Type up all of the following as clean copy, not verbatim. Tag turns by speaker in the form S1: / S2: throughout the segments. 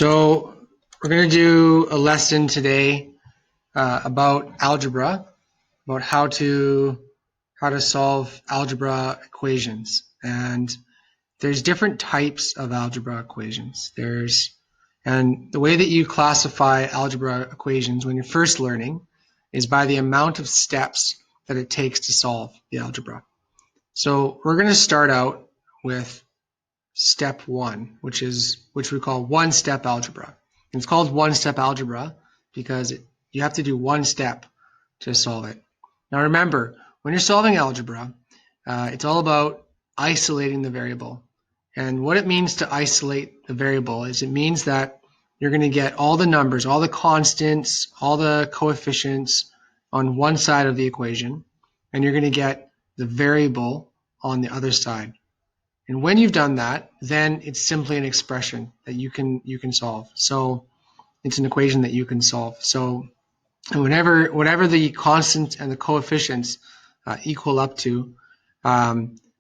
S1: So we're going to do a lesson today about algebra, about how to solve algebra equations. And there's different types of algebra equations. And the way that you classify algebra equations when you're first learning is by the amount of steps that it takes to solve the algebra. So we're going to start out with step one, which we call one-step algebra. And it's called one-step algebra because you have to do one step to solve it. Now remember, when you're solving algebra, it's all about isolating the variable. And what it means to isolate the variable is it means that you're going to get all the numbers, all the constants, all the coefficients on one side of the equation, and you're going to get the variable on the other side. And when you've done that, then it's simply an expression that you can solve. So it's an equation that you can solve. So whatever the constant and the coefficients equal up to,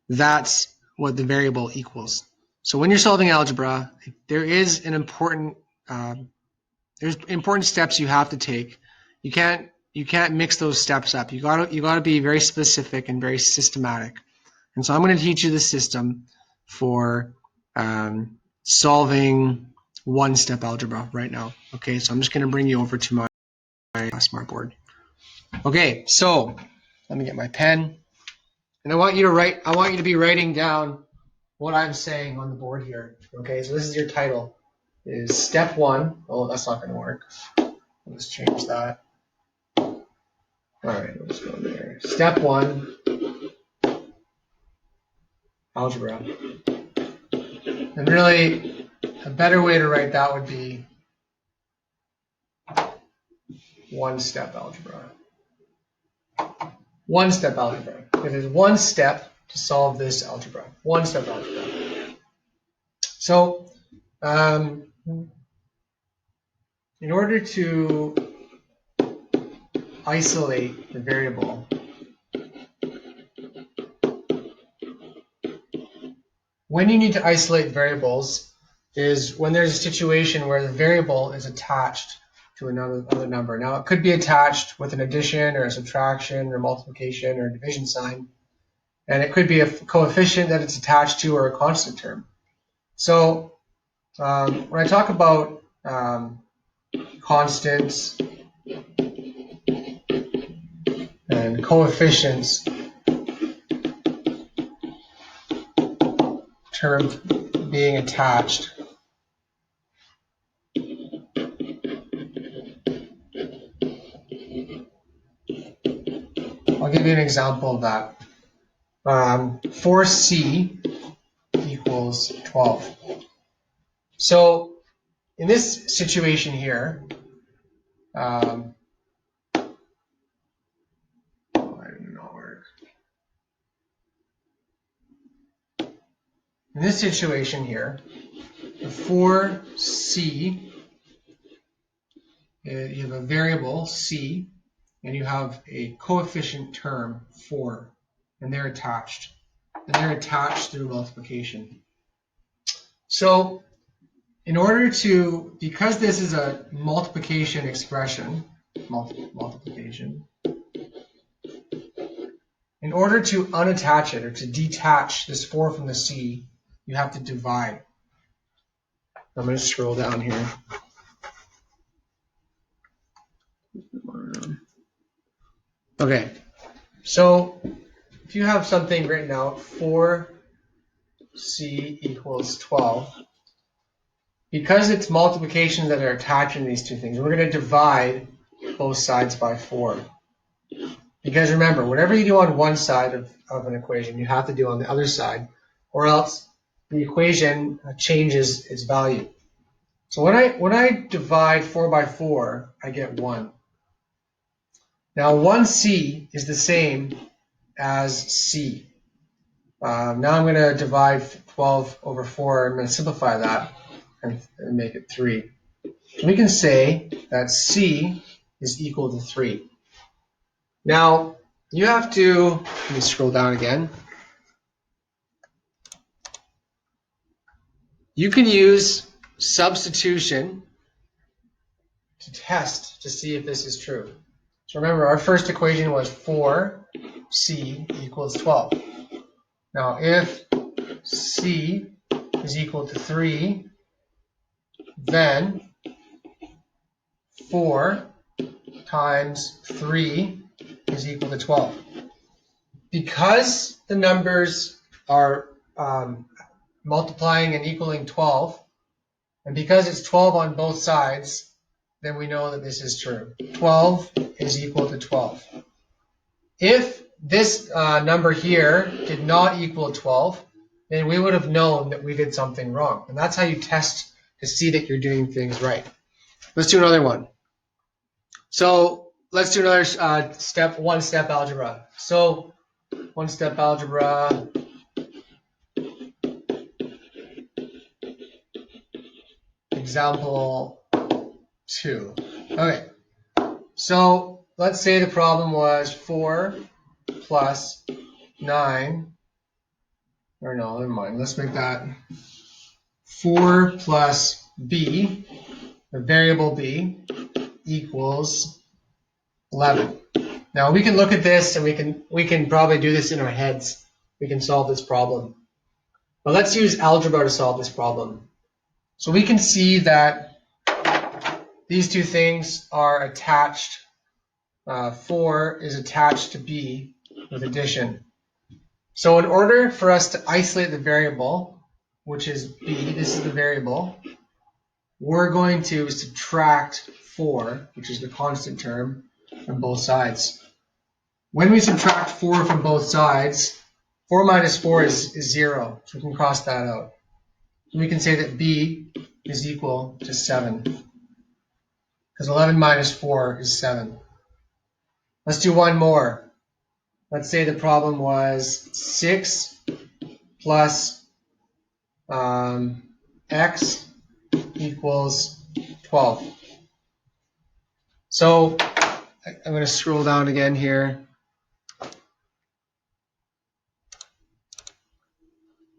S1: that's what the variable equals. So when you're solving algebra, there's important steps you have to take. You can't mix those steps up. You gotta be very specific and very systematic. And so I'm going to teach you the system for solving one-step algebra right now. Okay, so I'm just going to bring you over to my smartboard. Okay, so let me get my pen, and I want you to be writing down what I'm saying on the board here. Okay, so this is your title. It is step one. Oh, that's not going to work. Let's change that. All right, let's go there. Step one, algebra. And really, a better way to write that would be one-step algebra. One-step algebra. It is one step to solve this algebra. One-step algebra. So, in order to isolate the variable, when you need to isolate variables is when there's a situation where the variable is attached to another number. Now, it could be attached with an addition or a subtraction or multiplication or a division sign, and it could be a coefficient that it's attached to or a constant term. So when I talk about constants and coefficients, terms being attached, I'll give you an example of that. 4c equals 12. So in this situation here, in this situation here, the 4c, you have a variable c, and you have a coefficient term 4, and they're attached. And they're attached through multiplication. So in order to, because this is a multiplication expression, multiplication, in order to unattach it or to detach this 4 from the c, you have to divide. I'm going to scroll down here. Okay, so if you have something written out, 4c equals 12, because it's multiplications that are attaching these two things, we're going to divide both sides by 4. Because remember, whatever you do on one side of an equation, you have to do on the other side, or else the equation changes its value. So when I divide 4 by 4, I get 1. Now 1c is the same as c. Now I'm going to divide 12 over 4. I'm going to simplify that and make it 3. So we can say that c is equal to 3. Now you have to, let me scroll down again. You can use substitution to test to see if this is true. So remember, our first equation was 4c equals 12. Now, if c is equal to 3, then 4 times 3 is equal to 12. Because the numbers are multiplying and equaling 12, and because it's 12 on both sides, then we know that this is true. 12 is equal to 12. If this number here did not equal 12, then we would have known that we did something wrong. And that's how you test to see that you're doing things right. Let's do another one. So let's do another one-step algebra. So one-step algebra. Example 2. Okay. So let's say the problem was 4 plus 9. Or no, never mind. Let's make that 4 plus b, the variable b, equals 11. Now we can look at this and we can probably do this in our heads. We can solve this problem. But let's use algebra to solve this problem. So we can see that these two things are attached. 4 is attached to b with addition. So in order for us to isolate the variable, which is b, this is the variable, we're going to subtract 4, which is the constant term, from both sides. When we subtract 4 from both sides, 4 minus 4 is 0, so we can cross that out. We can say that b is equal to 7, because 11 minus 4 is 7. Let's do one more. Let's say the problem was 6 plus x equals 12. So I'm going to scroll down again here.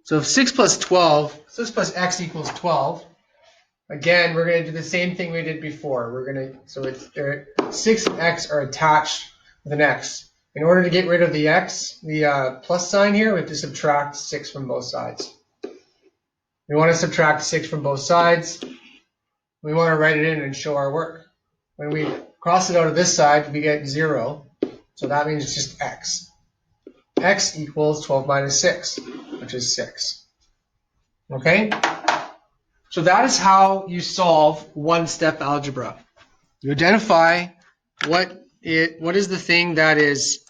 S1: So if 6 plus x equals 12, again, we're going to do the same thing we did before. So 6 and x are attached with an x. In order to get rid of the x, the plus sign here, we have to subtract 6 from both sides. We want to subtract 6 from both sides. We want to write it in and show our work. When we cross it out of this side, we get 0. So that means it's just x. X equals 12 minus 6, which is 6. Okay? So that is how you solve one-step algebra. You identify what is the thing that is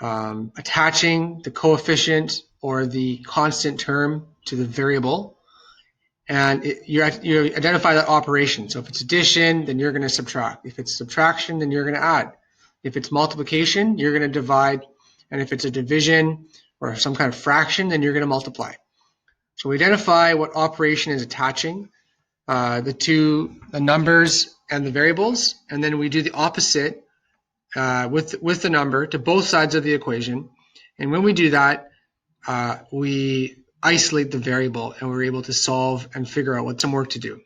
S1: attaching the coefficient or the constant term to the variable, and you identify that operation. So if it's addition, then you're going to subtract. If it's subtraction, then you're going to add. If it's multiplication, you're going to divide, and if it's a division or some kind of fraction, then you're going to multiply. So we identify what operation is attaching the numbers and the variables, and then we do the opposite with the number to both sides of the equation. And when we do that, we isolate the variable, and we're able to solve and figure out what some work to do.